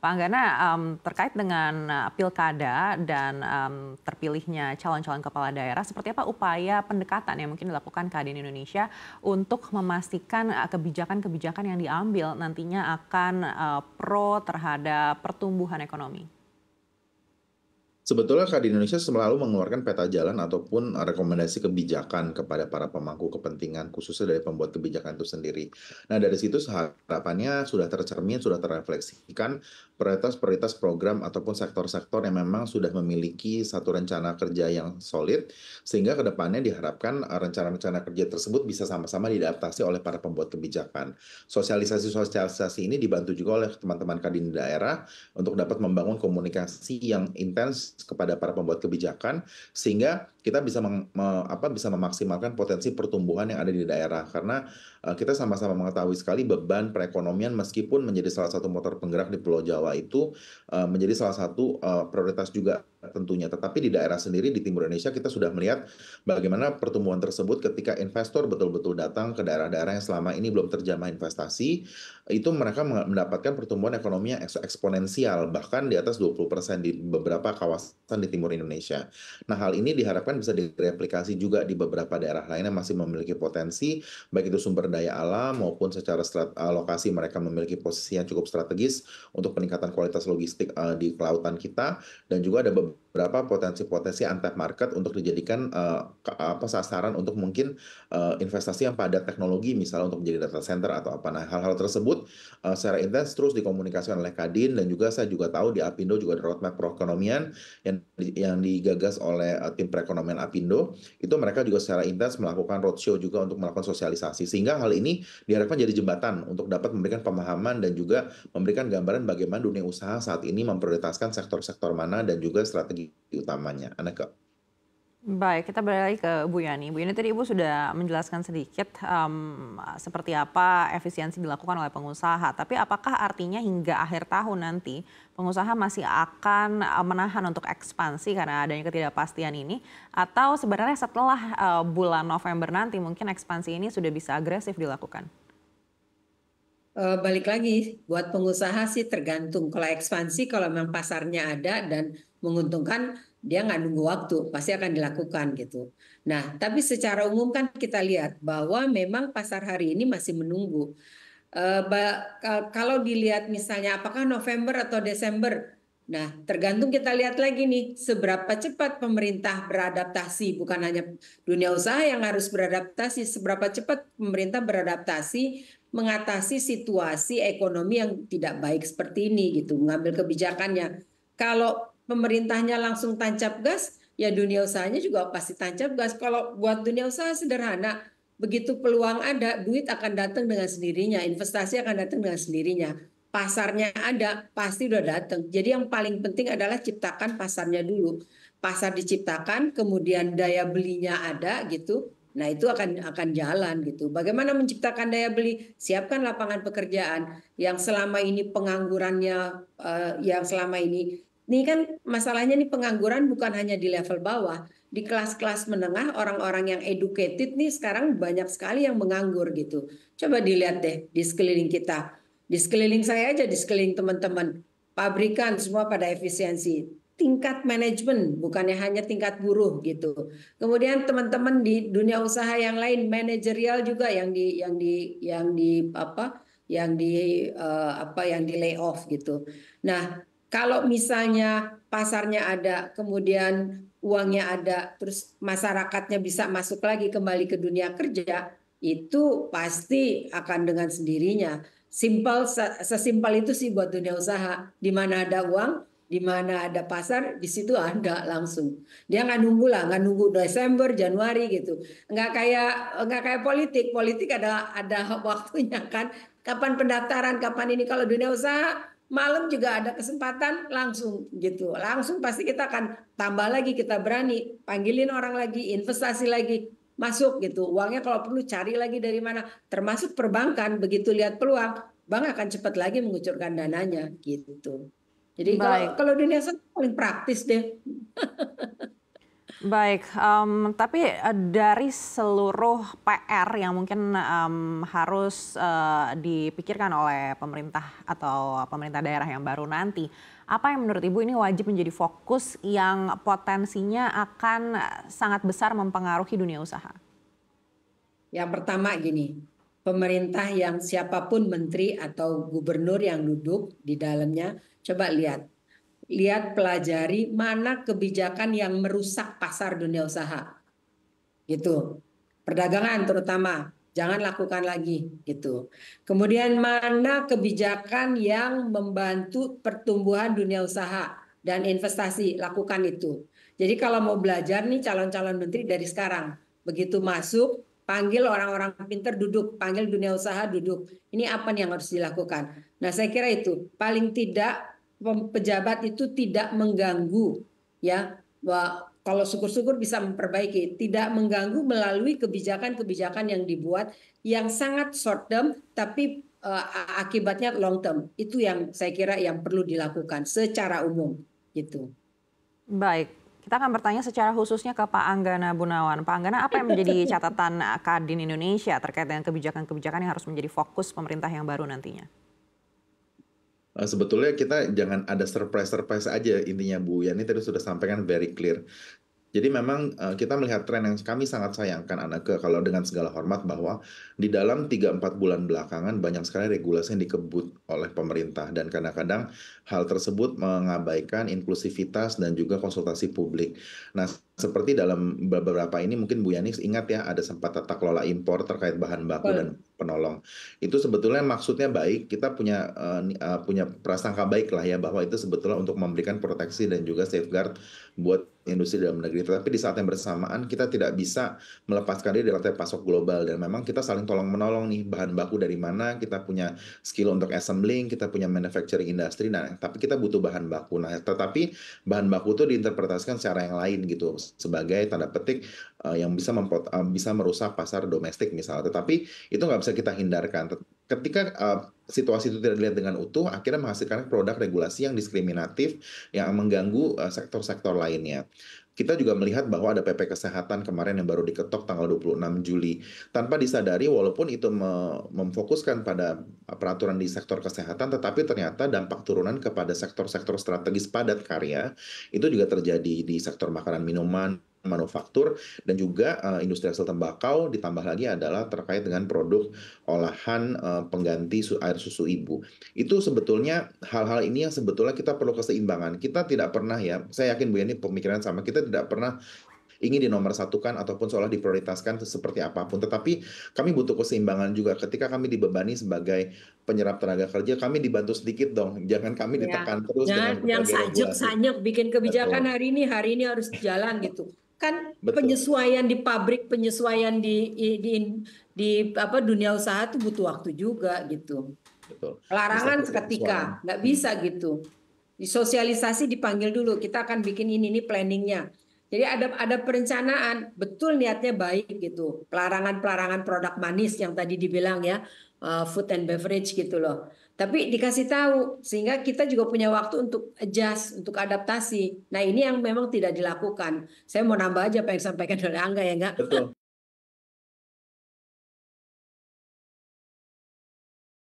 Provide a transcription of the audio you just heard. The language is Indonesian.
Pak Anggana, terkait dengan pilkada dan terpilihnya calon-calon kepala daerah, seperti apa upaya pendekatan yang mungkin dilakukan Kadin Indonesia untuk memastikan kebijakan-kebijakan yang diambil nantinya akan pro terhadap pertumbuhan ekonomi? Sebetulnya Kadin Indonesia selalu mengeluarkan peta jalan ataupun rekomendasi kebijakan kepada para pemangku kepentingan, khususnya dari pembuat kebijakan itu sendiri. Nah, dari situ harapannya sudah tercermin, sudah terrefleksikan prioritas-prioritas program ataupun sektor-sektor yang memang sudah memiliki satu rencana kerja yang solid, sehingga ke depannya diharapkan rencana-rencana kerja tersebut bisa sama-sama diadaptasi oleh para pembuat kebijakan. Sosialisasi-sosialisasi ini dibantu juga oleh teman-teman Kadin di daerah untuk dapat membangun komunikasi yang intens kepada para pembuat kebijakan sehingga kita bisa memaksimalkan potensi pertumbuhan yang ada di daerah karena kita sama-sama mengetahui sekali beban perekonomian meskipun menjadi salah satu motor penggerak di Pulau Jawa itu menjadi salah satu prioritas juga tentunya. Tetapi di daerah sendiri di timur Indonesia kita sudah melihat bagaimana pertumbuhan tersebut ketika investor betul-betul datang ke daerah-daerah yang selama ini belum terjamah investasi, itu mereka mendapatkan pertumbuhan ekonomi yang eksponensial, bahkan di atas 20% di beberapa kawasan di timur Indonesia. Nah, hal ini diharapkan bisa direplikasi juga di beberapa daerah lain yang masih memiliki potensi, baik itu sumber daya alam maupun secara lokasi mereka memiliki posisi yang cukup strategis untuk peningkatan kualitas logistik di kelautan kita, dan juga ada beberapa potensi-potensi untapped market untuk dijadikan sasaran untuk mungkin investasi yang padat teknologi, misalnya untuk menjadi data center atau apa. Nah, hal-hal tersebut secara intens terus dikomunikasikan oleh Kadin, dan juga saya juga tahu di Apindo juga ada roadmap perekonomian yang digagas oleh tim perekonomian Apindo. Itu mereka juga secara intens melakukan roadshow juga untuk melakukan sosialisasi, sehingga hal ini diharapkan jadi jembatan untuk dapat memberikan pemahaman dan juga memberikan gambaran bagaimana dunia usaha saat ini memprioritaskan sektor-sektor mana dan juga strategi utamanya. Baik, kita beralih ke Bu Yani. Bu Yani, tadi Ibu sudah menjelaskan sedikit seperti apa efisiensi dilakukan oleh pengusaha. Tapi apakah artinya hingga akhir tahun nanti pengusaha masih akan menahan untuk ekspansi karena adanya ketidakpastian ini? Atau sebenarnya setelah bulan November nanti mungkin ekspansi ini sudah bisa agresif dilakukan? Balik lagi, buat pengusaha sih tergantung. Kalau ekspansi, kalau memang pasarnya ada dan menguntungkan, dia nggak nunggu waktu, pasti akan dilakukan gitu. Nah, tapi secara umum kan kita lihat bahwa memang pasar hari ini masih menunggu. Kalau dilihat misalnya apakah November atau Desember, nah tergantung kita lihat lagi nih seberapa cepat pemerintah beradaptasi, bukan hanya dunia usaha yang harus beradaptasi, seberapa cepat pemerintah beradaptasi mengatasi situasi ekonomi yang tidak baik seperti ini gitu, mengambil kebijakannya. Kalau pemerintahnya langsung tancap gas, ya dunia usahanya juga pasti tancap gas. Kalau buat dunia usaha sederhana, begitu peluang ada, duit akan datang dengan sendirinya, investasi akan datang dengan sendirinya. Pasarnya ada, pasti udah datang. Jadi yang paling penting adalah ciptakan pasarnya dulu. Pasar diciptakan, kemudian daya belinya ada gitu. Nah, itu akan jalan gitu. Bagaimana menciptakan daya beli? Siapkan lapangan pekerjaan yang selama ini penganggurannya yang selama ini kan masalahnya nih pengangguran bukan hanya di level bawah, di kelas-kelas menengah orang-orang yang educated nih sekarang banyak sekali yang menganggur gitu. Coba dilihat deh di sekeliling kita. Di sekeliling saya aja, di sekeliling teman-teman, pabrikan semua pada efisiensi. Tingkat manajemen bukannya hanya tingkat buruh gitu. Kemudian teman-teman di dunia usaha yang lain manajerial juga yang di lay off gitu. Nah, kalau misalnya pasarnya ada, kemudian uangnya ada, terus masyarakatnya bisa masuk lagi kembali ke dunia kerja, itu pasti akan dengan sendirinya. Sesimpel itu sih buat dunia usaha. Di mana ada uang, di mana ada pasar, di situ ada langsung. Dia nggak nunggu lah, nggak nunggu Desember, Januari gitu. Nggak kayak politik. Politik ada waktunya kan. Kapan pendaftaran, kapan ini. Kalau dunia usaha malam juga ada kesempatan langsung gitu. Langsung pasti kita akan tambah lagi, kita berani panggilin orang lagi, investasi lagi, masuk gitu. Uangnya kalau perlu cari lagi dari mana. Termasuk perbankan, begitu lihat peluang, bank akan cepat lagi mengucurkan dananya gitu. Jadi kalau Baik. kalau dunia usaha paling praktis deh. Baik, tapi dari seluruh PR yang mungkin harus dipikirkan oleh pemerintah atau pemerintah daerah yang baru nanti, apa yang menurut Ibu ini wajib menjadi fokus yang potensinya akan sangat besar mempengaruhi dunia usaha? Yang pertama gini, pemerintah yang siapapun menteri atau gubernur yang duduk di dalamnya, coba lihat pelajari mana kebijakan yang merusak pasar dunia usaha gitu, perdagangan terutama jangan lakukan lagi gitu. Kemudian mana kebijakan yang membantu pertumbuhan dunia usaha dan investasi, lakukan itu. Jadi kalau mau belajar nih calon-calon menteri dari sekarang, begitu masuk panggil orang-orang pinter duduk, panggil dunia usaha duduk, ini apa nih yang harus dilakukan. Nah saya kira itu paling tidak pejabat itu tidak mengganggu, ya, kalau syukur-syukur bisa memperbaiki, tidak mengganggu melalui kebijakan-kebijakan yang dibuat yang sangat short term tapi akibatnya long term. Itu yang saya kira yang perlu dilakukan secara umum gitu. Baik, kita akan bertanya secara khususnya ke Pak Anggana Gunawan. Pak Anggana, apa yang menjadi catatan Kadin Indonesia terkait dengan kebijakan-kebijakan yang harus menjadi fokus pemerintah yang baru nantinya? Sebetulnya kita jangan ada surprise-surprise aja intinya Bu Yani tadi sudah sampaikan very clear. Jadi memang kita melihat tren yang kami sangat sayangkan Anake kalau dengan segala hormat bahwa di dalam 3-4 bulan belakangan banyak sekali regulasi yang dikebut oleh pemerintah dan kadang-kadang hal tersebut mengabaikan inklusivitas dan juga konsultasi publik. Nah, seperti dalam beberapa ini mungkin Bu Yani ingat ya ada sempat tata kelola impor terkait bahan baku dan penolong. Itu sebetulnya maksudnya baik, kita punya prasangka baik lah ya bahwa itu sebetulnya untuk memberikan proteksi dan juga safeguard buat industri dalam negeri. Tetapi di saat yang bersamaan kita tidak bisa melepaskan diri dari rantai pasok global dan memang kita saling tolong menolong nih bahan baku dari mana, kita punya skill untuk assembling, kita punya manufacturing industry, nah tapi kita butuh bahan baku. Nah tetapi bahan baku itu diinterpretasikan secara yang lain gitu sebagai tanda petik yang bisa merusak pasar domestik misalnya. Tetapi itu nggak bisa kita hindarkan. Ketika situasi itu tidak dilihat dengan utuh, akhirnya menghasilkan produk regulasi yang diskriminatif, yang mengganggu sektor-sektor lainnya. Kita juga melihat bahwa ada PP Kesehatan kemarin yang baru diketok tanggal 26 Juli. Tanpa disadari, walaupun itu memfokuskan pada peraturan di sektor kesehatan, tetapi ternyata dampak turunan kepada sektor-sektor strategis padat karya, itu juga terjadi di sektor makanan minuman, manufaktur, dan juga industri hasil tembakau, ditambah lagi adalah terkait dengan produk olahan pengganti air susu ibu. Itu sebetulnya hal-hal ini yang sebetulnya kita perlu keseimbangan. Kita tidak pernah ya, saya yakin Bu Yani pemikiran sama, kita tidak pernah ingin dinomorsatukan ataupun seolah diprioritaskan seperti apapun. Tetapi kami butuh keseimbangan juga. Ketika kami dibebani sebagai penyerap tenaga kerja, kami dibantu sedikit dong. Jangan kami ditekan terus dengan yang berbagai regulasi. sajek-sajek bikin kebijakan Betul. hari ini harus jalan gitu. Kan Betul. penyesuaian di pabrik, penyesuaian di apa dunia usaha tuh butuh waktu juga gitu. Betul. Larangan seketika, nggak bisa gitu. Disosialisasi dipanggil dulu, kita akan bikin ini planningnya. Jadi ada perencanaan, betul niatnya baik gitu. Pelarangan produk manis yang tadi dibilang ya, food and beverage gitu loh. Tapi dikasih tahu sehingga kita juga punya waktu untuk adjust, untuk adaptasi. Nah ini yang memang tidak dilakukan. Saya mau nambah aja apa yang disampaikan oleh Angga ya enggak? Betul.